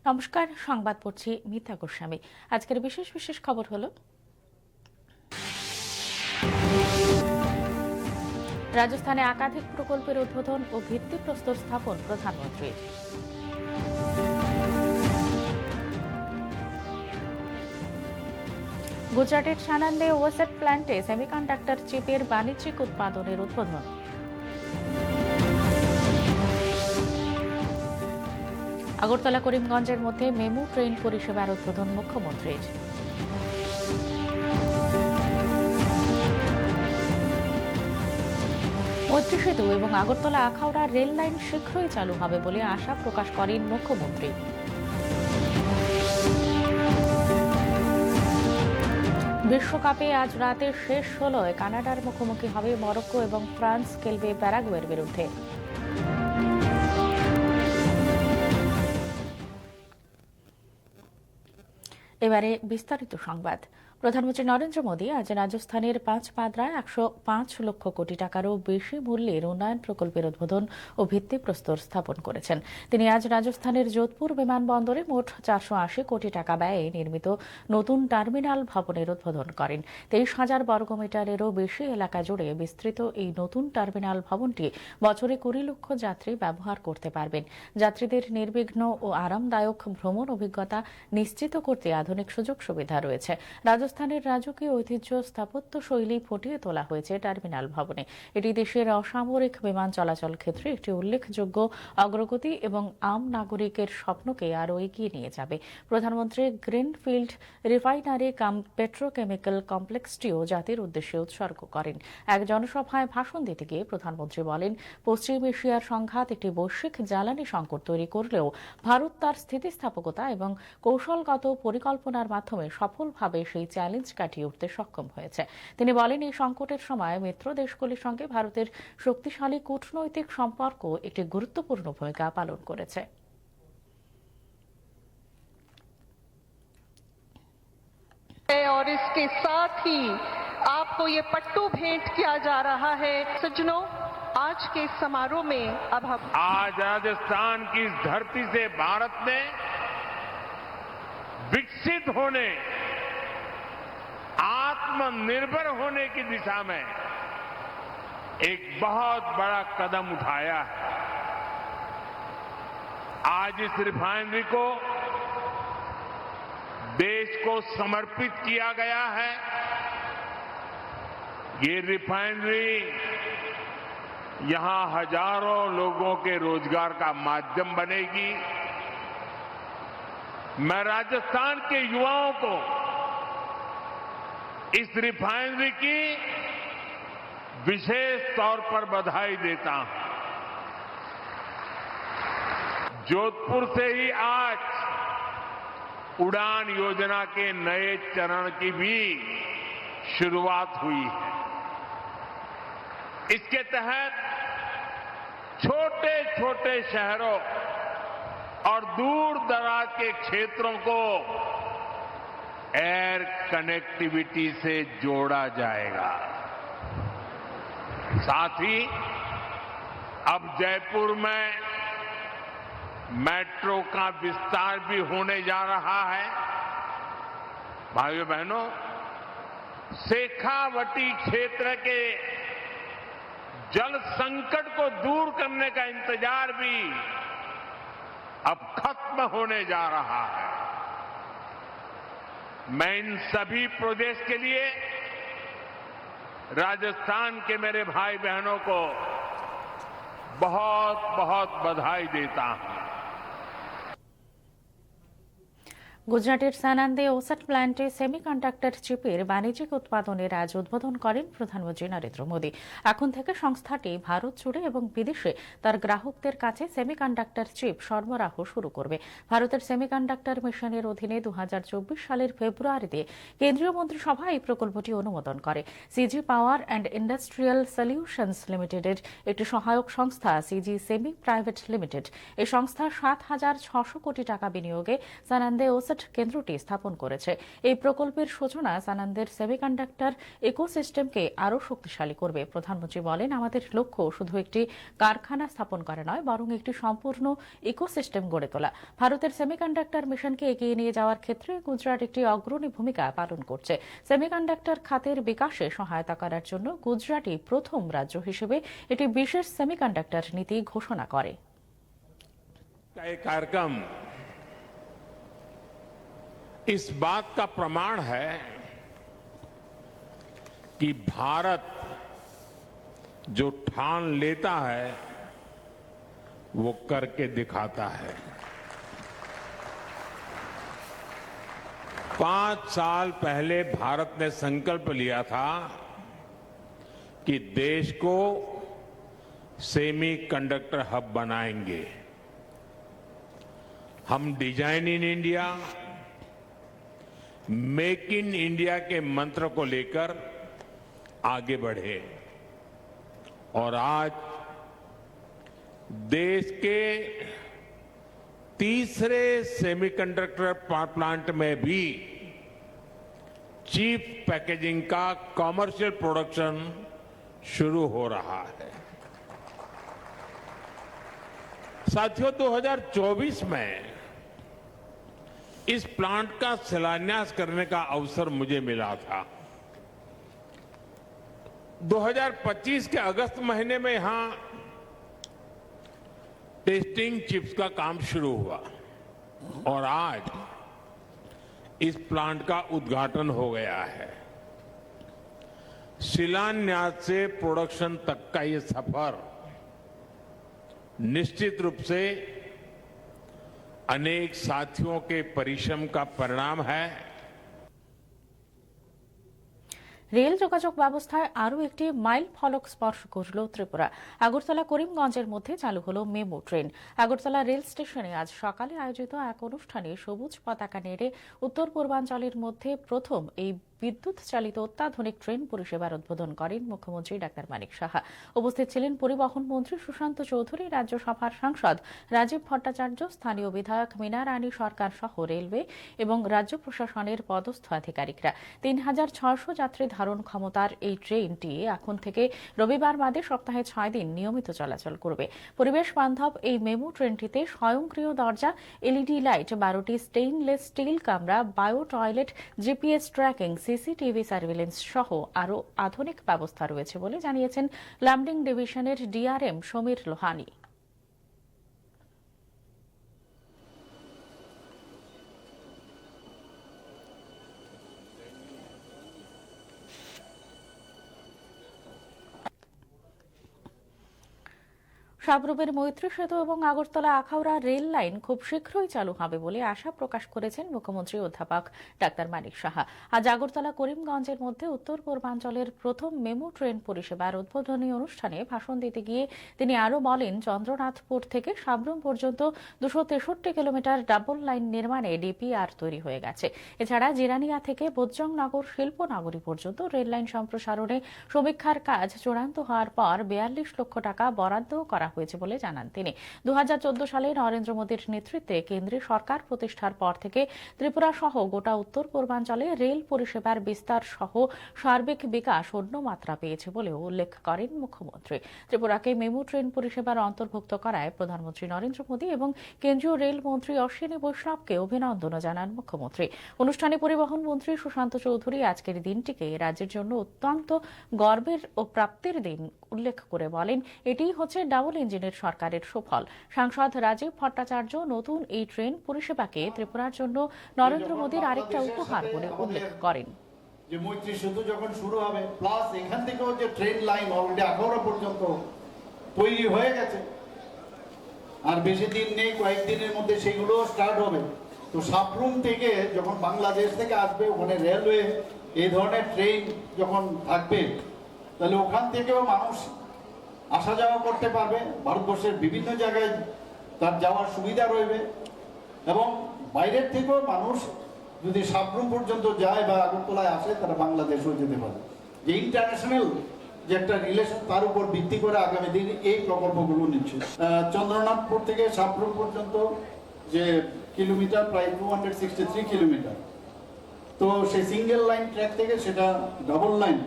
নমস্কার, সংবাদ পড়ছি মিতা গোস্বামী। আজকের বিশেষ বিশেষ খবর হলো, রাজস্থানে একাধিক প্রকল্পের উদ্বোধন ও ভিত্তিপ্রস্তর স্থাপন প্রধানমন্ত্রীর। গুজরাটের সানান্দে ওসাট প্ল্যান্টে সেমিকন্ডাক্টর চিপের বাণিজ্যিক উৎপাদনের উদ্বোধন। আগরতলা করিমগঞ্জের মধ্যে মেমু ট্রেন পরিষেবার উদ্বোধন মুখ্যমন্ত্রীর। মৈত্রী সেতু এবং আগরতলা আখাউড়া রেল লাইন শীঘ্রই চালু হবে বলে আশা প্রকাশ করেন মুখ্যমন্ত্রী। বিশ্বকাপে আজ রাতে শেষ ষোলোয় কানাডার মুখোমুখি হবে মরক্কো এবং ফ্রান্স খেলবে প্যারাগুয়ের বিরুদ্ধে। এবারে বিস্তারিত সংবাদ। প্রধানমন্ত্রী নরেন্দ্র মোদী আজ রাজস্থানের পাঁচপাদরায় 105 লক্ষ কোটি টাকারও বেশি মূল্যের উন্নয়ন প্রকল্পের উদ্বোধন ও ভিত্তিপ্রস্তর স্থাপন করেছেন। তিনি আজ রাজস্থানের যোধপুর বিমানবন্দরে মোট 480 কোটি টাকা ব্যয়ে নির্মিত নতুন টার্মিনাল ভবনের উদ্বোধন করেন। 23,000 বর্গমিটারেরও বেশি এলাকা জুড়ে বিস্তৃত এই নতুন টার্মিনাল ভবনটি বছরে 20 লক্ষ যাত্রী ব্যবহার করতে পারবেন। যাত্রীদের নির্বিঘ্ন ও আরামদায়ক ভ্রমণ অভিজ্ঞতা নিশ্চিত করতে আধুনিক সুযোগ সুবিধা রয়েছে। রাজস্থানের রাজকীয় ঐতিহ্য স্থাপত্য শৈলী ফুটিয়ে তোলা হয়েছে টার্মিনাল ভবনে। এটি দেশের অসামরিক বিমান চলাচল ক্ষেত্রে একটি উল্লেখযোগ্য অগ্রগতি এবং আম নাগরিকের স্বপ্নকে আরও এগিয়ে নিয়ে যাবে। প্রধানমন্ত্রী গ্রিনফিল্ড রিফাইনারি কাম পেট্রোকেমিক্যাল কমপ্লেক্সটিও জাতির উদ্দেশ্যে উৎসর্গ করেন। এক জনসভায় ভাষণ দিতে গিয়ে প্রধানমন্ত্রী বলেন, পশ্চিম এশিয়ার সংঘাত একটি বৈশ্বিক জ্বালানি সংকট তৈরি করলেও ভারত তার স্থিতিস্থাপকতা এবং কৌশলগত পরিকল্পনার মাধ্যমে সফলভাবে সেই চ্যালেঞ্জ কাটিয়ে উঠতে সক্ষম হয়েছে। তিনি বলেন, এই সংকটের সময় মিত্র দেশগুলির সঙ্গে ভারতের শক্তিশালী কূটনৈতিক সম্পর্ক একটি গুরুত্বপূর্ণ ভূমিকা পালন করেছে। और इसके साथ ही आपको ये पट्टू भेंट किया जा रहा है। सज्जनों, आज के समारोह में अब हम आज राजस्थान की इस धरती से भारत ने विकसित होने, आत्मनिर्भर होने की दिशा में एक बहुत बड़ा कदम उठाया है। आज इस रिफाइनरी को देश को समर्पित किया गया है। ये रिफाइनरी यहां हजारों लोगों के रोजगार का माध्यम बनेगी। मैं राजस्थान के युवाओं को इस रिफाइनरी की विशेष तौर पर बधाई देता हूं। जोधपुर से ही आज उड़ान योजना के नए चरण की भी शुरुआत हुई है। इसके तहत छोटे छोटे शहरों और दूर दराज के क्षेत्रों को एयर कनेक्टिविटी से जोड़ा जाएगा। साथ ही अब जयपुर में मेट्रो का विस्तार भी होने जा रहा है। भाइयों बहनों, शेखावटी क्षेत्र के जल संकट को दूर करने का इंतजार भी अब खत्म होने जा रहा है। मैं इन सभी प्रोजेक्ट्स के लिए राजस्थान के मेरे भाई बहनों को बहुत बहुत बधाई देता हूं। গুজরাটের সানান্দে ওসাট প্ল্যান্টে সেমিকন্ডাক্টর চিপের বাণিজ্যিক উৎপাদনের আজ উদ্বোধন করেন প্রধানমন্ত্রী নরেন্দ্র মোদী। এখন থেকে সংস্থাটি ভারত জুড়ে এবং বিদেশে তার গ্রাহকদের কাছে সেমিকন্ডাক্টর চিপ সরবরাহ শুরু করবে। ভারতের সেমিকন্ডাক্টর মিশনের অধীনে 2024 সালের ফেব্রুয়ারিতে কেন্দ্রীয় মন্ত্রিসভা এই প্রকল্পটি অনুমোদন করে। CG power and industrial solutions লিমিটেডের একটি সহায়ক সংস্থা সিজি সেমি প্রাইভেট লিমিটেড। এই সংস্থা 7,600 কোটি টাকা বিনিয়োগে সানান্দে ওসাট রিসার্চ কেন্দ্রটি স্থাপন করেছে। এই প্রকল্পের সূচনা সানান্দের সেমিকন্ডাক্টর ইকোসিস্টেমকে আরও শক্তিশালী করবে। প্রধানমন্ত্রী বলেন, আমাদের লক্ষ্য শুধু একটি কারখানা স্থাপন করা নয়, বরং একটি সম্পূর্ণ ইকোসিস্টেম গড়ে তোলা। ভারতের সেমিকন্ডাক্টর মিশনকে এগিয়ে নিয়ে যাওয়ার ক্ষেত্রে গুজরাট একটি অগ্রণী ভূমিকা পালন করছে। সেমিকন্ডাক্টর খাতের বিকাশে সহায়তা করার জন্য গুজরাটই প্রথম রাজ্য হিসেবে একটি বিশেষ সেমিকন্ডাক্টর নীতি ঘোষণা করে। ये कार्यक्रम इस बात का प्रमाण है कि भारत जो ठान लेता है वो करके दिखाता है। 5 साल पहले भारत ने संकल्प लिया था कि देश को सेमीकंडक्टर हब बनाएंगे। हम design in India, make in India के मंत्र को लेकर आगे बढ़े और आज देश के तीसरे सेमीकंडक्टर प्लांट में भी चीप पैकेजिंग का कमर्शियल प्रोडक्शन शुरू हो रहा है। साथियों, 2024 में इस प्लांट का शिलान्यास करने का अवसर मुझे मिला था। 2025 के अगस्त महीने में यहां टेस्टिंग चिप्स का काम शुरू हुआ और आज इस प्लांट का उद्घाटन हो गया है। शिलान्यास से प्रोडक्शन तक का ये सफर निश्चित रूप से अनेक साथियों के परिश्रम का परिणाम है। রেল যোগাযোগ ব্যবস্থায় আরও একটি মাইল ফলক স্পর্শ করল ত্রিপুরা। আগরতলা করিমগঞ্জের মধ্যে চালু হল মেমু ট্রেন। আগরতলা রেল স্টেশনে আজ সকালে আয়োজিত এক অনুষ্ঠানে সবুজ পতাকা নেড়ে উত্তর পূর্বাঞ্চলের মধ্যে প্রথম এই বিদ্যুৎ চালিত অত্যাধুনিক ট্রেন পরিষেবার উদ্বোধন করেন মুখ্যমন্ত্রী ডাক্তার মানিক সাহা। উপস্থিত ছিলেন পরিবহন মন্ত্রী সুশান্ত চৌধুরী, রাজ্যসভার সাংসদ রাজীব ভট্টাচার্য, স্থানীয় বিধায়ক মীনা রানী সরকার সহ রেলওয়ে এবং রাজ্য প্রশাসনের পদস্থ আধিকারিকরা। 3600 যাত্রী ধারণ ক্ষমতার এই ট্রেনটি এখন থেকে রবিবার বাদে সপ্তাহে 6 দিন নিয়মিত চলাচল করবে। পরিবেশ বান্ধব এই মেমু ট্রেনটিতে স্বয়ংক্রিয় দরজা, এলইডি লাইট, 12টি স্টেইনলেস স্টিল কামরা, bio toilet, GPS tracking, CCTV surveillance সহ আরও আধুনিক ব্যবস্থা রয়েছে বলে জানিয়েছেন লামডিং ডিভিশনের ডিআরএম সমীর লোহানি। সাবরুমের মৈত্রী সেতু এবং আগরতলা আখাউড়া রেল লাইন খুব শীঘ্রই চালু হবে বলে আশা প্রকাশ করেছেন মুখ্যমন্ত্রী অধ্যাপক ডাক্তার মানিক সাহা। আজ আগরতলা করিমগঞ্জের মধ্যে উত্তর পূর্বাঞ্চলের প্রথম মেমু ট্রেন পরিষেবার উদ্বোধনী অনুষ্ঠানে ভাষণ দিতে গিয়ে তিনি আরও বলেন, চন্দ্রনাথপুর থেকে সাবরুম পর্যন্ত 263 কিলোমিটার ডাবল লাইন নির্মাণে ডিপিআর তৈরি হয়ে গেছে। এছাড়া জিরানিয়া থেকে বোজ্জংনগর শিল্পনগরী পর্যন্ত রেল লাইন সম্প্রসারণে সমীক্ষার কাজ চূড়ান্ত হওয়ার পর 42 লক্ষ টাকা বরাদ্দ করা হয়েছে বলে জানান তিনি। 2014 সালে নরেন্দ্র মোদীর নেতৃত্বে কেন্দ্রীয় সরকার প্রতিষ্ঠার পর থেকে ত্রিপুরা সহ গোটা উত্তর পূর্বাঞ্চলে রেল পরিষেবার বিস্তার সহ সার্বিক বিকাশ অন্য মাত্রা পেয়েছে বলেও উল্লেখ করেন মুখ্যমন্ত্রী। ত্রিপুরাকে মেমু ট্রেন পরিষেবার অন্তর্ভুক্ত করায় প্রধানমন্ত্রী নরেন্দ্র মোদী এবং কেন্দ্রীয় রেল মন্ত্রী অশ্বিনী বৈষ্ণবকে অভিনন্দন জানান মুখ্যমন্ত্রী। অনুষ্ঠানে পরিবহন মন্ত্রী সুশান্ত চৌধুরী আজকের দিনটিকে রাজ্যের জন্য অত্যন্ত গর্বের ও প্রাপ্তির দিন উল্লেখ করে বলেন, এটিই হচ্ছে ডাবল ইঞ্জিনের সরকারের সুফল। সাংসদ রাজীব ভট্টাচার্য নতুন এই ট্রেন পরিষেবাকে ত্রিপুরার জন্য নরেন্দ্র মোদীর আরেকটা উপহার বলে উল্লেখ করেন। যে মৈত্রী সেতু যখন শুরু হবে, প্লাস এখান থেকেও যে ট্রেন লাইন অলরেডি আখাউড়া পর্যন্ত তৈরি হয়ে গেছে, আর বেশি দিন নেই, কয়েকদিনের মধ্যে সেগুলো স্টার্ট হবে। তো সাবরুম থেকে যখন বাংলাদেশ থেকে আসবে, ওখানে রেলওয়ে এই ধরনের ট্রেন যখন থাকবে, তাহলে ওখান থেকেও মানুষ আসা যাওয়া করতে পারবে। ভারতবর্ষের বিভিন্ন জায়গায় তার যাওয়ার সুবিধা রয়েবে এবং বাইরের থেকেও মানুষ যদি সাবরুম পর্যন্ত যায় বা আগরতলায় আসে, তারা বাংলাদেশেও যেতে পারে। যে ইন্টারন্যাশনাল যে একটা রিলেশন, তার উপর ভিত্তি করে আগামী দিন এই প্রকল্পগুলো নিচ্ছে। চন্দ্রনাথপুর থেকে সাবরুম পর্যন্ত যে কিলোমিটার, প্রায় 263 কিলোমিটার। তো সেই সিঙ্গেল লাইন ট্র্যাক থেকে সেটা ডাবল লাইন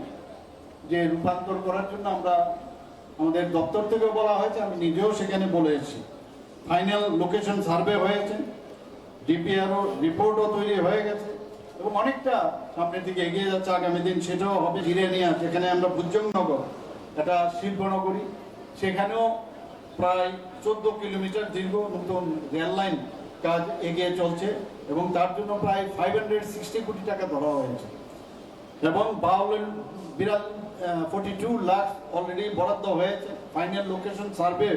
যে রূপান্তর করার জন্য আমরা আমাদের দপ্তর থেকেও বলা হয়েছে, আমি নিজেও সেখানে বলে এসেছি। ফাইনাল লোকেশন সার্ভে হয়েছে, ডিপিআরও রিপোর্টও তৈরি হয়ে গেছে এবং অনেকটা সামনের দিকে এগিয়ে যাচ্ছে। আগামী দিন সেটাও হবে জিরানিয়া, যেখানে আমরা ভুজংনগর একটা শিল্পনগরী, সেখানেও প্রায় 14 কিলোমিটার দীর্ঘ নতুন রেল লাইন কাজ এগিয়ে চলছে এবং তার জন্য প্রায় 560 কোটি টাকা ধরা হয়েছে এবং 42 লাখ অলরেডি বরাদ্দ হয়েছে। ফাইনাল লোকেশন সার্ভে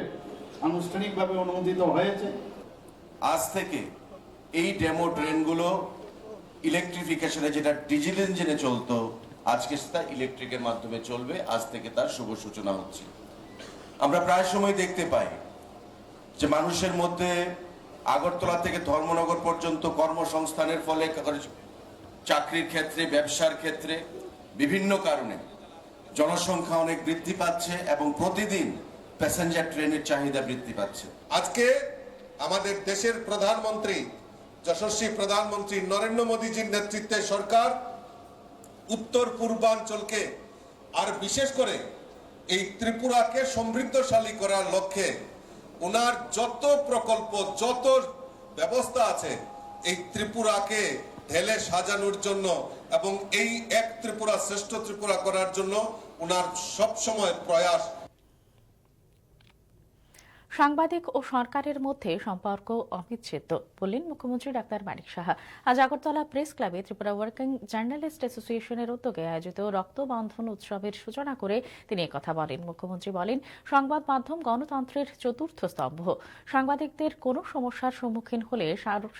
আনুষ্ঠানিকভাবে অনুমোদিত হয়েছে। আজ থেকে এই ডেমো ট্রেনগুলো ইলেকট্রিফিকেশনে, যেটা ডিজেল ইঞ্জিনে চলতো, আজকে সেটা ইলেকট্রিকের মাধ্যমে চলবে। আজ থেকে তার শুভ সূচনা হচ্ছে। আমরা প্রায় সময় দেখতে পাই যে মানুষের মধ্যে আগরতলা থেকে ধর্মনগর পর্যন্ত কর্মসংস্থানের ফলে, চাকরির ক্ষেত্রে, ব্যবসার ক্ষেত্রে, বিভিন্ন কারণে জনসংখ্যা অনেক বৃদ্ধি পাচ্ছে এবং প্রতিদিন প্যাসেঞ্জার ট্রেনের চাহিদা বৃদ্ধি পাচ্ছে। আজকে আমাদের দেশের প্রধানমন্ত্রী, যশস্বী প্রধানমন্ত্রী নরেন্দ্র মোদীজির নেতৃত্বে সরকার উত্তর পূর্বাঞ্চলকে আর বিশেষ করে এই ত্রিপুরাকে সমৃদ্ধশালী করার লক্ষ্যে ওনার যত প্রকল্প, যত ব্যবস্থা আছে, এই ত্রিপুরাকে ঢেলে সাজানোর জন্য এবং এই এক ত্রিপুরা শ্রেষ্ঠ ত্রিপুরা করার জন্য ওনার সবসময় প্রয়াস। সাংবাদিক ও সরকারের মধ্যে সম্পর্ক অবিচ্ছেদ্য বললেন মুখ্যমন্ত্রী ডাক্তার মানিক সাহা। আজ আগরতলা প্রেস ক্লাবে ত্রিপুরা ওয়ার্কিং জার্নালিস্ট অ্যাসোসিয়েশনের উদ্যোগে আয়োজিত রক্তবন্ধন উৎসবের সূচনা করে তিনি একথা বলেন। মুখ্যমন্ত্রী বলেন, সংবাদ মাধ্যম গণতন্ত্রের চতুর্থ স্তম্ভ। সাংবাদিকদের কোনো সমস্যার সম্মুখীন হলে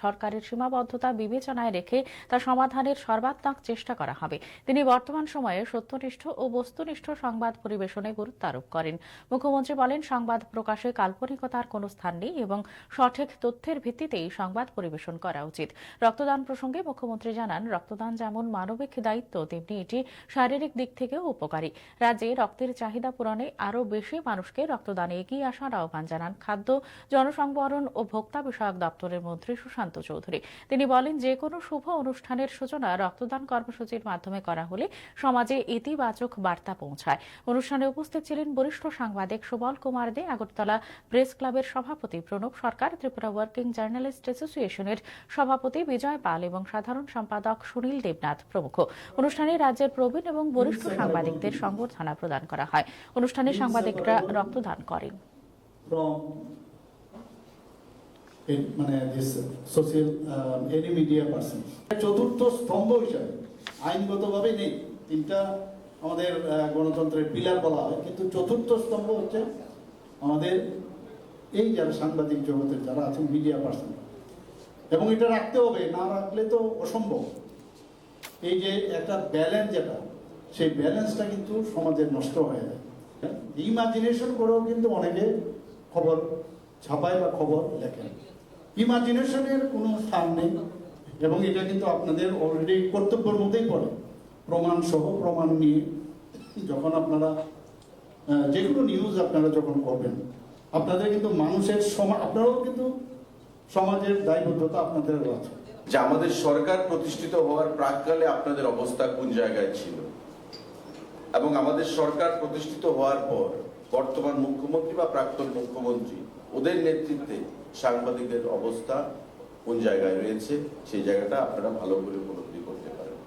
সরকারের সীমাবদ্ধতা বিবেচনায় রেখে তা সমাধানের সর্বাত্মক চেষ্টা করা হবে। তিনি বর্তমান সময়ে সত্যনিষ্ঠ ও বস্তুনিষ্ঠ সংবাদ পরিবেশনে গুরুত্ব আরোপ করেন। মুখ্যমন্ত্রী বলেন, সংবাদ প্রকাশে কাল্পনিকতার কোনো স্থান নেই এবং সঠিক তথ্যের ভিত্তিতেই সংবাদ পরিবেশন করা উচিত। রক্তদান প্রসঙ্গে মুখ্যমন্ত্রী জানান, রক্তদান যেমন মানবিক দায়িত্ব, তেমনি এটি শারীরিক দিক থেকেও উপকারী। রাজ্যে রক্তের চাহিদা পূরণে আরও বেশি মানুষকে রক্তদানে এগিয়ে আসার আহ্বান জানান খাদ্য, জনসংবরণ ও ভোক্তা বিষয়ক দপ্তরের মন্ত্রী সুশান্ত চৌধুরী। তিনি বলেন, যে কোনো শুভ অনুষ্ঠানের সূচনা রক্তদান কর্মসূচির মাধ্যমে করা হলে সমাজে ইতিবাচক বার্তা পৌঁছায়। অনুষ্ঠানে উপস্থিত ছিলেন বরিষ্ঠ সাংবাদিক সুবল কুমার দে, আগরতলা প্রেস ক্লাবের সভাপতি প্রণব সরকার, ত্রিপুরা ওয়ার্কিং জার্নালিস্ট অ্যাসোসিয়েশনের সভাপতি বিজয় পাল এবং সাধারণ সম্পাদক সুনীল দেবনাথ প্রমুখ। অনুষ্ঠানে রাজ্যের প্রবীণ এবং বরিষ্ঠ সাংবাদিকদের সংবর্ধনা প্রদান করা হয়। অনুষ্ঠানে সাংবাদিকরা রক্তদান করেন। চতুর্থ স্তম্ভ হিসাবে আইনগতভাবে নেই, তিনটা আমাদের গণতন্ত্রের পিলার বলা হয়, কিন্তু চতুর্থ স্তম্ভ হচ্ছে আমাদের এই যারা সাংবাদিক জগতের যারা আছেন, মিডিয়া পার্সন, এবং এটা রাখতে হবে, না রাখলে তো অসম্ভব। এই যে একটা ব্যালেন্স, যেটা সেই ব্যালেন্সটা কিন্তু সমাজের নষ্ট হয়ে যায়। ইমাজিনেশন করেও কিন্তু অনেকে খবর ছাপায় বা খবর লেখেন। ইমাজিনেশনের কোনো স্থান নেই এবং এটা কিন্তু আপনাদের অলরেডি কর্তব্যের মধ্যেই পড়ে। প্রমাণ সহ, প্রমাণ নিয়ে যখন আপনারা যে কোনো নিউজ আপনারা যখন করবেন, আপনাদের কিন্তু মানুষের আপনারাও কিন্তু সমাজের দায়বদ্ধতা আপনাদেরও আছে। যে আমাদের সরকার প্রতিষ্ঠিত হওয়ার প্রাক্কালে আপনাদের অবস্থা কোন জায়গায় ছিল এবং আমাদের সরকার প্রতিষ্ঠিত হওয়ার পর বর্তমান মুখ্যমন্ত্রী বা প্রাক্তন মুখ্যমন্ত্রী, ওদের নেতৃত্বে সাংবাদিকদের অবস্থা কোন জায়গায় রয়েছে, সেই জায়গাটা আপনারা ভালো করে উপলব্ধি করতে পারেন।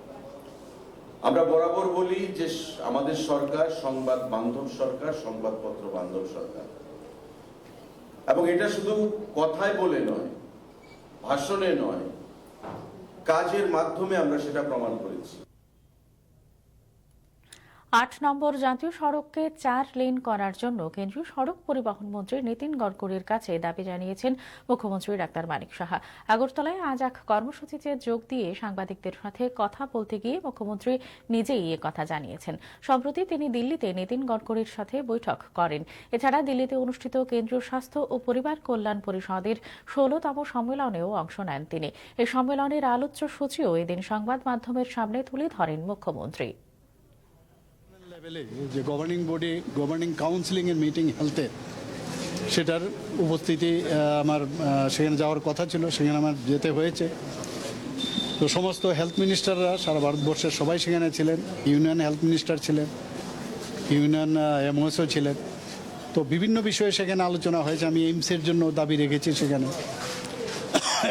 আমরা বরাবর বলি যে আমাদের সরকার সংবাদ বান্ধব সরকার, সংবাদপত্র বান্ধব সরকার, এবং এটা শুধু কথায় বলে নয়, ভাষণে নয়, কাজের মাধ্যমে আমরা সেটা প্রমাণ করেছি। ৮ নম্বর জাতীয় সড়ককে 4 লেন করার জন্য কেন্দ্রীয় সড়ক পরিবহন মন্ত্রী নীতিন গডকরির কাছে দাবি জানিয়েছেন মুখ্যমন্ত্রী ডাক্তার মানিক সাহা। আগরতলায় আজ এক কর্মসূচিতে যোগ দিয়ে সাংবাদিকদের সাথে কথা বলতে গিয়ে মুখ্যমন্ত্রী নিজেই এ কথা জানিয়েছেন। সম্প্রতি তিনি দিল্লিতে নীতিন গডকরির সাথে বৈঠক করেন। এছাড়া দিল্লিতে অনুষ্ঠিত কেন্দ্রীয় স্বাস্থ্য ও পরিবার কল্যাণ পরিষদের 16তম সম্মেলনেও অংশ নেন তিনি। এই সম্মেলনের আলোচ্য সূচিও এদিন সংবাদ মাধ্যমের সামনে তুলে ধরেন মুখ্যমন্ত্রী। যে গভর্নিং বডি, গভর্নিং কাউন্সিলিং এর মিটিং হেলথে সেটার উপস্থিতি আমার সেখানে যাওয়ার কথা ছিল, সেখানে আমার যেতে হয়েছে। তো সমস্ত হেলথ মিনিস্টাররা সারা ভারতবর্ষের সবাই সেখানে ছিলেন, ইউনিয়ন হেলথ মিনিস্টার ছিলেন, ইউনিয়ন এমওএসও ছিলেন। তো বিভিন্ন বিষয়ে সেখানে আলোচনা হয়েছে। আমি এইমসের জন্য দাবি রেখেছি সেখানে,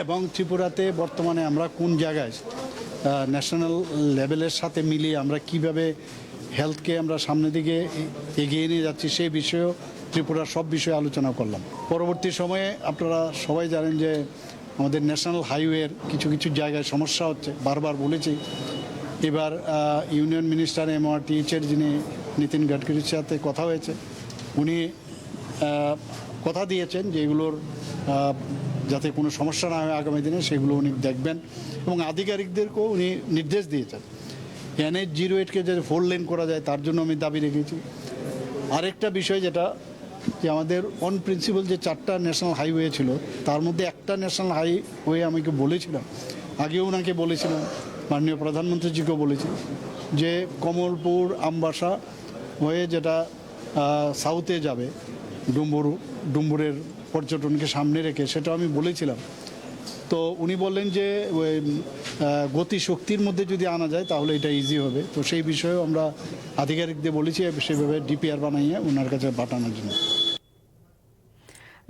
এবং ত্রিপুরাতে বর্তমানে আমরা কোন জায়গায় ন্যাশনাল লেভেলের সাথে মিলিয়ে আমরা কিভাবে হেলথকে আমরা সামনের দিকে এগিয়ে নিয়ে যাচ্ছি সেই বিষয়েও ত্রিপুরার সব বিষয়ে আলোচনা করলাম। পরবর্তী সময়ে আপনারা সবাই জানেন যে আমাদের ন্যাশনাল হাইওয়ের কিছু কিছু জায়গায় সমস্যা হচ্ছে, বারবার বলেছি। এবার ইউনিয়ন মিনিস্টার এমআরটিএইচের যিনি নীতিন গাডকারির সাথে কথা হয়েছে, উনি কথা দিয়েছেন যে এগুলোর যাতে কোনো সমস্যা না হয় আগামী দিনে সেগুলো উনি দেখবেন, এবং আধিকারিকদেরকেও উনি নির্দেশ দিয়েছেন NH-08কে যাতে 4 লেন করা যায় তার জন্য আমি দাবি রেখেছি। আরেকটা বিষয় যেটা যে আমাদের অন প্রিন্সিপাল যে 4টা ন্যাশনাল হাইওয়ে ছিল তার মধ্যে একটা ন্যাশনাল হাইওয়ে আমাকে বলেছিলাম, আগেও ওনাকে বলেছিলাম, মাননীয় প্রধানমন্ত্রীজিকেও বলেছি, যে কমলপুর আমবাসা হয়ে যেটা সাউথে যাবে ডুম্বুরের পর্যটনকে সামনে রেখে, সেটা আমি বলেছিলাম। তো উনি বললেন যে গতি শক্তির মধ্যে যদি আনা যায় তাহলে এটা ইজি হবে। তো সেই বিষয়েও আমরা আধিকারিকদের বলেছি সেভাবে ডিপিআর বানাইয়ে ওনার কাছে পাঠানোর জন্য।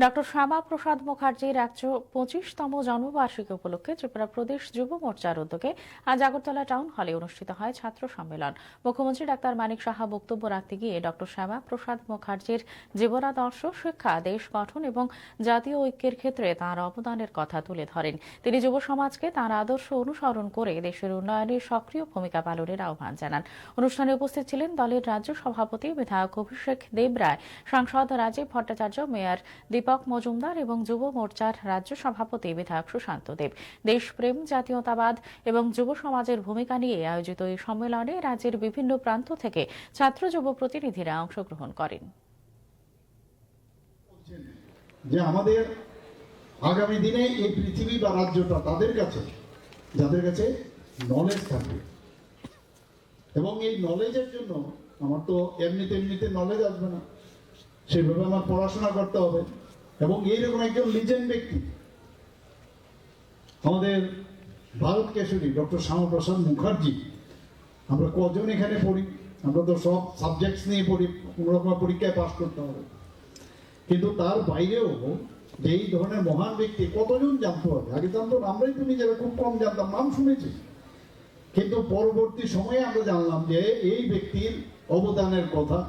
ডক্টর শ্যামা প্রসাদ মুখার্জির 125তম জন্মবার্ষিকী উপলক্ষে ত্রিপুরা প্রদেশ যুব মোর্চার উদ্যোগে আজ আগরতলা টাউন হলে অনুষ্ঠিত হয় ছাত্র সম্মেলন। মুখ্যমন্ত্রী ডাক্তার মানিক সাহা বক্তব্য রাখতে গিয়ে ডক্টর শ্যামা প্রসাদ মুখার্জির জীবনাদর্শ, শিক্ষা, দেশ গঠন এবং জাতীয় ঐক্যের ক্ষেত্রে তাঁর অবদানের কথা তুলে ধরেন। তিনি যুব সমাজকে তাঁর আদর্শ অনুসরণ করে দেশের উন্নয়নে সক্রিয় ভূমিকা পালনের আহ্বান জানান। অনুষ্ঠানে উপস্থিত ছিলেন দলের রাজ্য সভাপতি বিধায়ক অভিষেক দেবরায়, সাংসদ রাজীব ভট্টাচার্য, মেয়র দীপক মজুমদার এবং যুব মোর্চার রাজ্য সভাপতি বিধায়ক সুশান্ত দেব। দেশপ্রেম, জাতীয়তাবাদ এবং যুব সমাজের ভূমিকা নিয়ে আয়োজিত এই সম্মেলনে রাজ্যের বিভিন্ন প্রান্ত থেকে ছাত্র যুব প্রতিনিধিরা অংশগ্রহণ করেন। যে আমাদের আগামী দিনে এই পৃথিবী বা রাজ্যটা তাদের কাছে যাদের কাছে নলেজ থাকবে, এবং এই নলেজের জন্য আমার তো এমনিতে নলেজ আসবে না, সেভাবে আমার পড়াশোনা করতে হবে। এবং এইরকম একজন লিজেন্ড ব্যক্তি আমাদের ভারত কেশরী ডক্টর শ্যামাপ্রসাদ মুখার্জি, আমরা কজন এখানে পড়ি? আমরা তো সব সাবজেক্টস নিয়ে পড়ি, কোনো রকম পরীক্ষায় পাস করতে হবে, কিন্তু তার বাইরেও যে এই ধরনের মহান ব্যক্তি কতজন জানতে হবে? আগে জানতো না, আমরাই তো নিজেরা খুব কম জানতাম, নাম শুনেছি, কিন্তু পরবর্তী সময়ে আমরা জানলাম যে এই ব্যক্তির অবদানের কথা।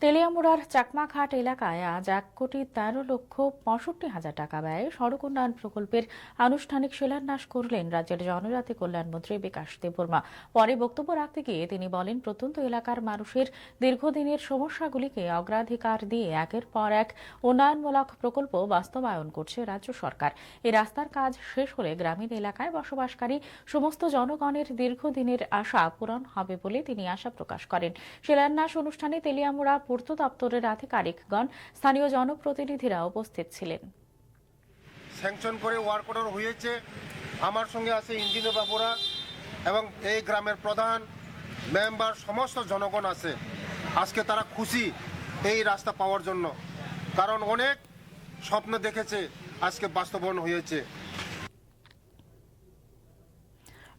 তেলিয়ামুড়ার চাকমাঘাট এলাকায় আজ 1,13,65,000 টাকা ব্যয়ে সড়ক উন্নয়ন প্রকল্পের আনুষ্ঠানিক শিলান্যাস করলেন রাজ্যের জনজাতি কল্যাণমন্ত্রী বিকাশ দেববর্মা। পরে বক্তব্য রাখতে গিয়ে তিনি বলেন, প্রত্যন্ত এলাকার মানুষের দীর্ঘদিনের সমস্যাগুলিকে অগ্রাধিকার দিয়ে একের পর এক উন্নয়নমূলক প্রকল্প বাস্তবায়ন করছে রাজ্য সরকার। এই রাস্তার কাজ শেষ হলে গ্রামীণ এলাকায় বসবাসকারী সমস্ত জনগণের দীর্ঘদিনের আশা পূরণ হবে বলে তিনি আশা প্রকাশ করেন। শিলান্যাস অনুষ্ঠানে তেলিয়ামুড়া পূর্ত দপ্তরের আধিকারিকগণ, স্থানীয় জনপ্রতিনিধিরা উপস্থিত ছিলেন। স্যাংশন করে ওয়ার্ক অর্ডার হয়েছে। আমার সঙ্গে আছে ইঞ্জিনিয়ার বাবুরা এবং এই গ্রামের প্রধান মেম্বার, সমস্ত জনগণ আছে। আজকে তারা খুশি এই রাস্তা পাওয়ার জন্য, কারণ অনেক স্বপ্ন দেখেছে, আজকে বাস্তবায়ন হয়েছে।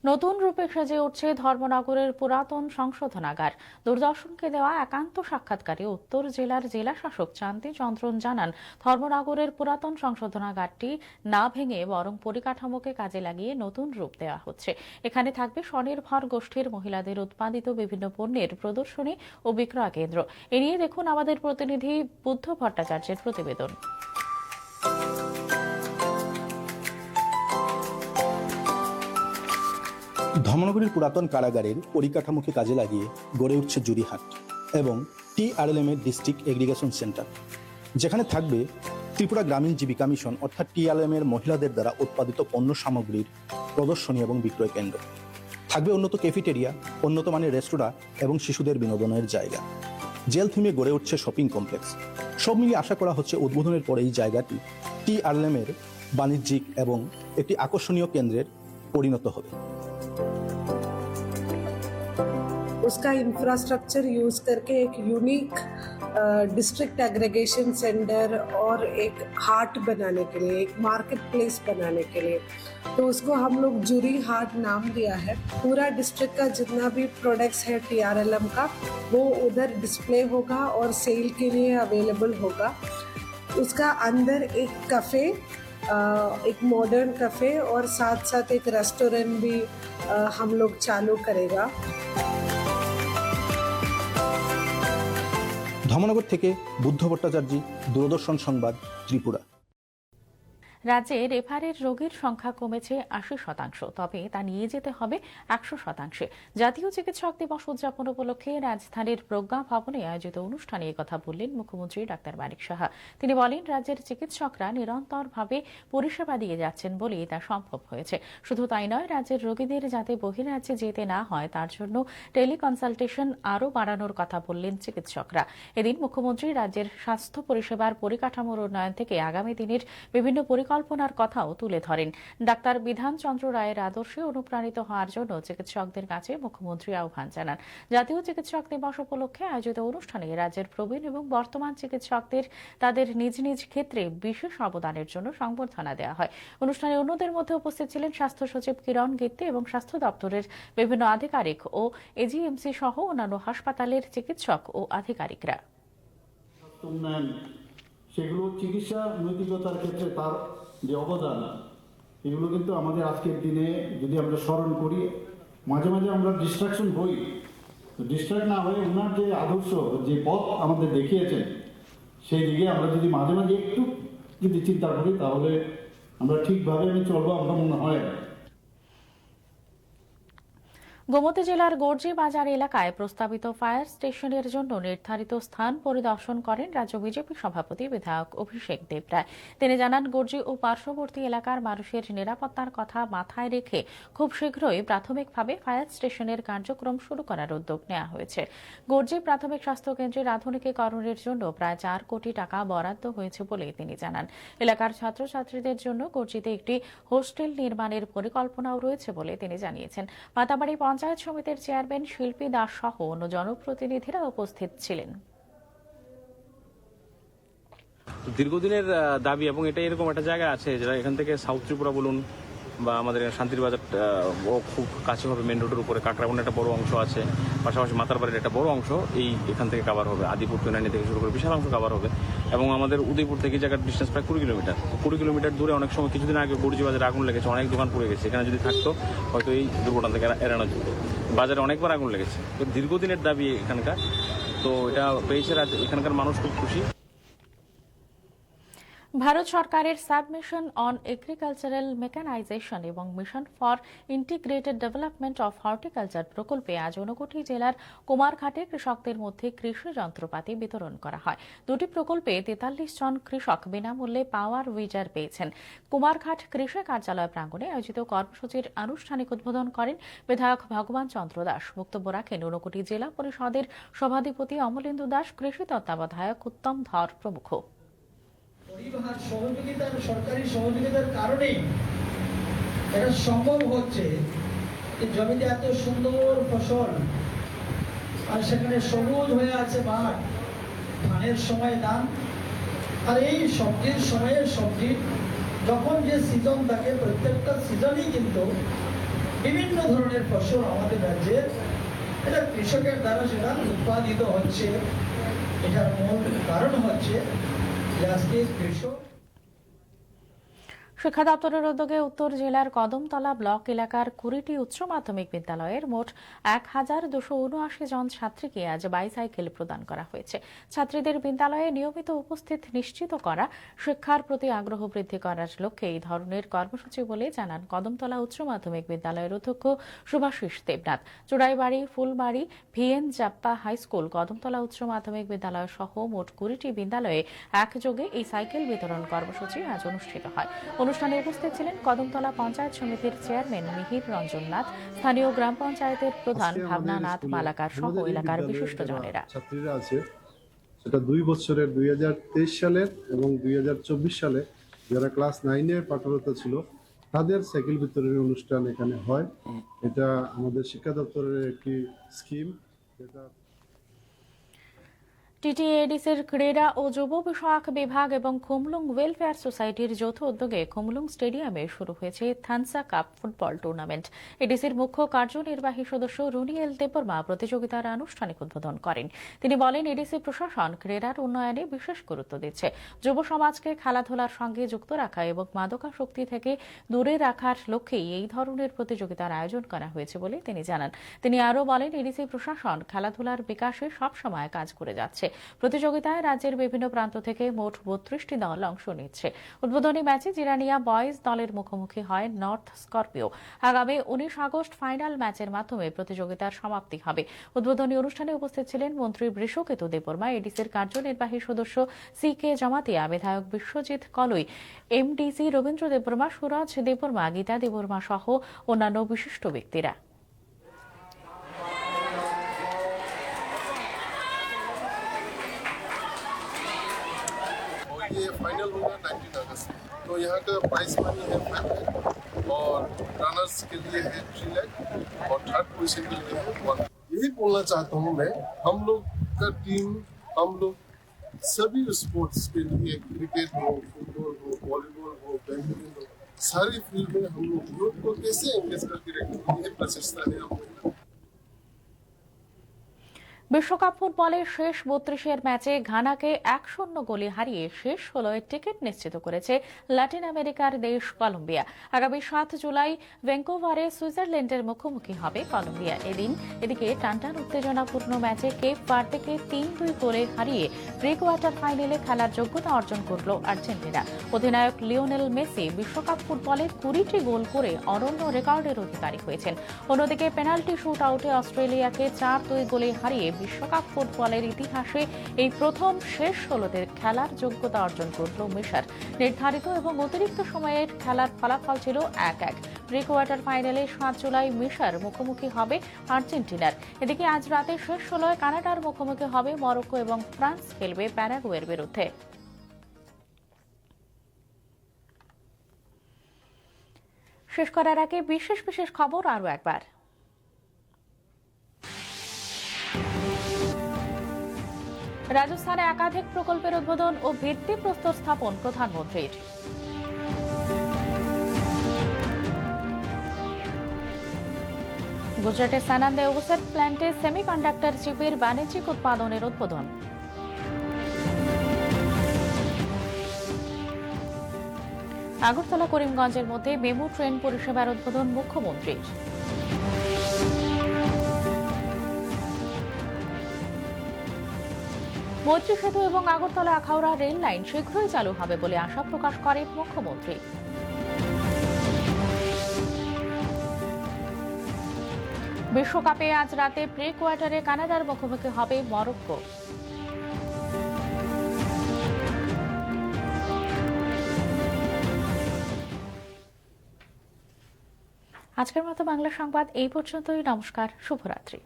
নতুন রূপে সেজে উঠছে ধর্মনগরের পুরাতন সংশোধনাগার। দূরদর্শনকে দেওয়া একান্ত সাক্ষাৎকারে উত্তর জেলার জেলা শাসক চান্তি চন্দ্রন জানান, ধর্মনগরের পুরাতন সংশোধনাগারটি না ভেঙে বরং পরিকাঠামোকে কাজে লাগিয়ে নতুন রূপ দেওয়া হচ্ছে। এখানে থাকবে স্বনির্ভর গোষ্ঠীর মহিলাদের উৎপাদিত বিভিন্ন পণ্যের প্রদর্শনী ও বিক্রয় কেন্দ্র। এ নিয়ে দেখুন আমাদের প্রতিনিধি বুদ্ধ ভট্টাচার্যের প্রতিবেদন। ধর্মনগরের পুরাতন কারাগারের পরিকাঠামোকে কাজে লাগিয়ে গড়ে উঠছে জুরিহাট এবং TRLM এর ডিস্ট্রিক্ট এগ্রিগেশন সেন্টার, যেখানে থাকবে ত্রিপুরা গ্রামীণ জীবিকা মিশন অর্থাৎ TRLM এর মহিলাদের দ্বারা উৎপাদিত পণ্য সামগ্রীর প্রদর্শনী এবং বিক্রয় কেন্দ্র। থাকবে উন্নত ক্যাফেটেরিয়া, উন্নত মানের রেস্তোরাঁ এবং শিশুদের বিনোদনের জায়গা। জেল থিমে গড়ে উঠছে শপিং কমপ্লেক্স। সব মিলিয়ে আশা করা হচ্ছে উদ্বোধনের পরে এই জায়গাটি TRLM এর বাণিজ্যিক এবং একটি আকর্ষণীয় কেন্দ্রের পরিণত হবে। उसका इंफ्रास्ट्रक्चर यूज़ करके एक यूनिक डिस्ट्रिक्ट एग्रीगेशन सेंटर और एक हाट बनाने के लिए, एक मार्केट प्लेस बनाने के लिए, तो उसको हम लोग जुरी हाट नाम दिया है। पूरा डिस्ट्रिक्ट का जितना भी प्रोडक्ट्स है TRLM का, वो उधर डिस्प्ले होगा और सेल के लिए अवेलेबल होगा। उसका अंदर एक कैफ़े, एक मॉडर्न कैफ़े और साथ साथ एक रेस्टोरेंट भी हम लोग चालू करेगा। ধর্মনগর থেকে বুদ্ধ ভট্টাচার্য, দূরদর্শন সংবাদ, ত্রিপুরা। রাজ্যে রেফারের রোগীর সংখ্যা কমেছে ৮০%, তবে তা নিয়ে যেতে হবে ১০০%। জাতীয় চিকিৎসক দিবস উদযাপন উপলক্ষে রাজধানীর প্রজ্ঞা ভবনে আয়োজিত অনুষ্ঠানে কথা বললেন মুখ্যমন্ত্রী ডাক্তার মানিক সাহা। তিনি বলেন, রাজ্যের চিকিৎসকরা নিরন্তরভাবে পরিষেবা দিয়ে যাচ্ছেন বলেই তা সম্ভব হয়েছে। শুধু তাই নয়, রাজ্যের রোগীদের যাতে বহিরাজ্যে যেতে না হয় তার জন্য টেলিকনসালটেশন আরও বাড়ানোর কথা বললেন চিকিৎসকরা। এদিন মুখ্যমন্ত্রী রাজ্যের স্বাস্থ্য পরিষেবার পরিকাঠামোর উন্নয়ন থেকে আগামী দিনের বিভিন্ন পরিকল্পনার কথাও তুলে ধরেন। ডাক্তার বিধান চন্দ্র রায়ের আদর্শে অনুপ্রাণিত হওয়ার জন্য চিকিৎসকদের কাছে মুখ্যমন্ত্রী আহ্বান জানান। জাতীয় চিকিৎসক দিবস উপলক্ষে আয়োজিত অনুষ্ঠানে রাজ্যের প্রবীণ এবং বর্তমান চিকিৎসকদের তাদের নিজ নিজ ক্ষেত্রে বিশেষ অবদানের জন্য সংবর্ধনা দেওয়া হয়। অনুষ্ঠানে অন্যদের মধ্যে উপস্থিত ছিলেন স্বাস্থ্য সচিব কিরণ গিত্তি এবং স্বাস্থ্য দপ্তরের বিভিন্ন আধিকারিক ও এজিএমসি সহ অন্যান্য হাসপাতালের চিকিৎসক ও আধিকারিকরা। সেগুলো চিকিৎসা নৈতিকতার ক্ষেত্রে তার যে অবদান, এগুলো কিন্তু আমাদের আজকের দিনে যদি আমরা স্মরণ করি, মাঝে মাঝে আমরা ডিস্ট্রাকশন হই, ডিস্ট্রাক্ট না হয়ে ওনার যে আদর্শ, যে পথ আমাদের দেখিয়েছেন, সেই দিকে আমরা যদি মাঝে মাঝে একটু যদি চিন্তা করি তাহলে আমরা ঠিকভাবে চলবো, আমরা মনে হয়। গোমতী জেলার গর্জি বাজার এলাকায় প্রস্তাবিত ফায়ার স্টেশনের জন্য নির্ধারিত স্থান পরিদর্শন করেন রাজ্য বিজেপি সভাপতি বিধায়ক অভিষেক দেবরায়। তিনি জানান, গর্জি ও পার্শ্ববর্তী এলাকার মানুষের নিরাপত্তার কথা মাথায় রেখে খুব শীঘ্রই প্রাথমিকভাবে ফায়ার স্টেশনের কার্যক্রম শুরু করার উদ্যোগ নেওয়া হয়েছে। গর্জি প্রাথমিক স্বাস্থ্য কেন্দ্রের আধুনিকীকরণের জন্য প্রায় ৪ কোটি টাকা বরাদ্দ হয়েছে বলে তিনি জানান। এলাকার ছাত্রছাত্রীদের জন্য গর্জিতে একটি হোস্টেল নির্মাণের পরিকল্পনাও রয়েছে বলে তিনি জানিয়েছেন। মাতাবাড়ি পঞ্চায়েত সমিতির চেয়ারম্যান শিল্পী দাস সহ অন্য জনপ্রতিনিধিরা উপস্থিত ছিলেন। দীর্ঘদিনের দাবি, এবং এটা এরকম একটা জায়গা আছে যেটা এখান থেকে সাউথ ত্রিপুরা বলুন বা আমাদের শান্তির বাজার খুব কাছে হবে, মেন রোডের উপরে কাকরাবনের একটা বড় অংশ আছে, পাশাপাশি মাতারবাড়ির একটা বড় অংশ এখান থেকে কাভার হবে, আদিপুর টুনানি থেকে শুরু করে বিশাল অংশ কাভার হবে। এবং আমাদের উদয়পুর থেকে জায়গার ডিস্টেন্স প্রায় 20 কিলোমিটার। 20 কিলোমিটার দূরে অনেক সময় কিছুদিন আগে গর্জি বাজারে আগুন লেগেছে, অনেক দোকান পুড়ে গেছে। এখানে যদি থাকতো হয়তো এই দুর্ঘটনা থেকে এড়ানো যেত। বাজারে অনেকবার আগুন লেগেছে, তো দীর্ঘদিনের দাবি এখানকার, তো এটা পেয়েছে এখানকার মানুষ খুব খুশি। ভারত সরকারের সাবমিশন অন এগ্রিকালচারাল মেকানাইজেশন এবং mission for integrated development of horticulture প্রকল্পে আজ ঊনকোটি জেলার কুমারঘাটে কৃষকদের মধ্যে কৃষি যন্ত্রপাতি বিতরণ করা হয়। দুটি প্রকল্পে 43 জন কৃষক বিনামূল্যে পাওয়ার উইজার পেয়েছেন। কুমারঘাট কৃষি কার্যালয় প্রাঙ্গণে আয়োজিত কর্মসূচির আনুষ্ঠানিক উদ্বোধন করেন বিধায়ক ভগবান চন্দ্র দাস। বক্তব্য রাখেন ঊনকোটি জেলা পরিষদের সভাধিপতি অমলেন্দু দাস, কৃষি তত্ত্বাবধায়ক উত্তম ধর প্রমুখ। পরিবার সহযোগিতার, সরকারি সহযোগিতার কারণেই এটা সম্ভব হচ্ছে যে জমিতে এত সুন্দর ফসল, আর সেখানে সবুজ হয়ে আছে মাঠ, ধানের সময় ধান, আর এই সবজির সময়ে সবজি, যখন যে সিজন থাকে প্রত্যেকটা সিজনই কিন্তু বিভিন্ন ধরনের ফসল আমাদের রাজ্যে এটা কৃষকের দ্বারা সেটা উৎপাদিত হচ্ছে। এটার মূল কারণ হচ্ছে শিক্ষা দপ্তরের উদ্যোগে উত্তর জেলার কদমতলা ব্লক এলাকার 20টি উচ্চ মাধ্যমিক বিদ্যালয়ের মোট 1279 জন ছাত্রীকে আজ বাইসাইকেল প্রদান করা হয়েছে। ছাত্রীদের বিদ্যালয়ে নিয়মিত উপস্থিত নিশ্চিত করা, শিক্ষার প্রতি আগ্রহ বৃদ্ধি করার লক্ষ্যে এই ধরনের কর্মসূচি বলে জানান কদমতলা উচ্চ মাধ্যমিক বিদ্যালয়ের অধ্যক্ষ Shubhashis Debnath. Churaibari, Phulbari, VN Jappa high school, Kadamtala উচ্চ মাধ্যমিক বিদ্যালয় সহ মোট 20টি বিদ্যালয়ে একযোগে এই সাইকেল বিতরণ কর্মসূচি আজ অনুষ্ঠিত হয়। অনুষ্ঠানে উপস্থিত ছিলেন কদমতলা পঞ্চায়েত সমিতির চেয়ারম্যান মিহির রঞ্জন নাথ, স্থানীয় গ্রাম পঞ্চায়েতের প্রধান ভাবনা নাথ মালাকার সহ এলাকার বিশিষ্টজনেরা। ছাত্রীরা আছে সেটা 2 বছরের 2023 সালের এবং 2024 সালে যারা ক্লাস 9-এ পাঠরত ছিল তাদের সাইকেল বিতরণের অনুষ্ঠান এখানে হয়। এটা আমাদের শিক্ষা দপ্তরের একটি স্কিম যেটা টিটিএডিসির ক্রীড়া ও যুব বিষয়ক বিভাগ এবং খুমলুং ওয়েলফেয়ার সোসাইটির যৌথ উদ্যোগে খুমলুং স্টেডিয়ামে শুরু হয়েছে থানসা কাপ ফুটবল টুর্নামেন্ট। এডিসির মুখ্য কার্যনির্বাহী সদস্য রুনিয়েল দেববর্মা প্রতিযোগিতার আনুষ্ঠানিক উদ্বোধন করেন। তিনি বলেন, এডিসি প্রশাসন ক্রীড়ার উন্নয়নে বিশেষ গুরুত্ব দিচ্ছে। যুব সমাজকে খেলাধুলার সঙ্গে যুক্ত রাখা এবং মাদকাসক্তি থেকে দূরে রাখার লক্ষ্যেই এই ধরনের প্রতিযোগিতার আয়োজন করা হয়েছে বলে তিনি জানান। তিনি আরও বলেন, এডিসি প্রশাসন খেলাধুলার বিকাশে সবসময় কাজ করে যাচ্ছে। প্রতিযোগিতায় রাজ্যের বিভিন্ন প্রান্ত থেকে মোট 32টি দল অংশ নিচ্ছে। উদ্বোধনী ম্যাচে জিরানিয়া বয়েজ দলের মুখোমুখি হয় নর্থ স্করপিও। আগামী 19 আগস্ট ফাইনাল ম্যাচের মাধ্যমে প্রতিযোগিতার সমাপ্তি হবে। উদ্বোধনী অনুষ্ঠানে উপস্থিত ছিলেন মন্ত্রী বৃষকেতু দেববর্মা, এডিসির কার্যনির্বাহী সদস্য CK জমাতিয়া, বিধায়ক বিশ্বজিৎ কলই, MDC রবীন্দ্র দেববর্মা, সুরজ দেববর্মা, গীতা দেববর্মা সহ অন্যান্য বিশিষ্ট ব্যক্তিরা। ये फाइनल होगा 19 अगस्त। तो यहाँ का प्राइस मनी है 5 लाख और रनर्स के लिए है 3 लाख और थर्ड पोजीशन के लिए है 1 लाख। यही बोलना चाहता हूँ मैं, हम लोग का टीम, हम लोग सभी स्पोर्ट्स के लिए, क्रिकेट हो, फुटबॉल हो, वॉलीबॉल हो, बैडमिंटन हो, सारी फील्ड में हम लोग यूथ को कैसे एंगेज करके रखेंगे, ये प्रचेष्टा है हम लोग। বিশ্বকাপ ফুটবলের শেষ 32-এর ম্যাচে ঘানাকে 1-0 গোলে হারিয়ে শেষ 16-এর টিকিট নিশ্চিত করেছে ল্যাটিন আমেরিকার দেশ কলম্বিয়া। আগামী 7 জুলাই ভ্যাঙ্কুভারে সুইজারল্যান্ডের মুখোমুখি হবে কলম্বিয়া। এদিকে টানটান উত্তেজনাপূর্ণ ম্যাচে কেপ ভার্দেকে 3-2 গোলে হারিয়ে প্রি কোয়ার্টার ফাইনালে খেলার যোগ্যতা অর্জন করল আর্জেন্টিনা। অধিনায়ক লিওনেল মেসি বিশ্বকাপ ফুটবলে 20টি গোল করে অনন্য রেকর্ডের অধিকারী হয়েছেন। অন্যদিকে পেনাল্টি শুট আউটে অস্ট্রেলিয়াকে 4-2 গোলে হারিয়ে বিশ্বকাপ ফুটবলের ইতিহাসে এই প্রথম শেষ 16তে খেলার যোগ্যতা অর্জন করল মিশর। নির্ধারিত এবং অতিরিক্ত সময়ের খেলার ফলাফল ছিল 1-1। প্রি কোয়ার্টার ফাইনালে 7 জুলাই মিশর মুখোমুখি হবে আর্জেন্টিনার। এদিকে আজ রাতে শেষ 16 কানাডার মুখোমুখি হবে মরক্কো এবং ফ্রান্স খেলবে প্যারাগুয়ের বিরুদ্ধে। শেষ করার আগে বিশেষ খবর আরও একবার। রাজস্থানে একাধিক প্রকল্পের উদ্বোধন ও ভিত্তিপ্রস্তর স্থাপন প্রধানমন্ত্রীর। গুজরাটের সানান্দে ওভারসেট প্ল্যান্টে সেমিকন্ডাক্টর চিপের বাণিজ্যিক উৎপাদনের উদ্বোধন। আগরতলা করিমগঞ্জের মধ্যে মেমু ট্রেন পরিষেবার উদ্বোধন মুখ্যমন্ত্রীর। মৈত্রী সেতু এবং আগরতলা আখাউড়া রেল লাইন শীঘ্রই চালু হবে বলে আশা প্রকাশ করেন মুখ্যমন্ত্রী। বিশ্বকাপে আজ রাতে প্রি কোয়ার্টারে কানাডার মুখোমুখি হবে মরক্কো। আজকের মতো বাংলা সংবাদ এই পর্যন্তই। নমস্কার, শুভরাত্রি।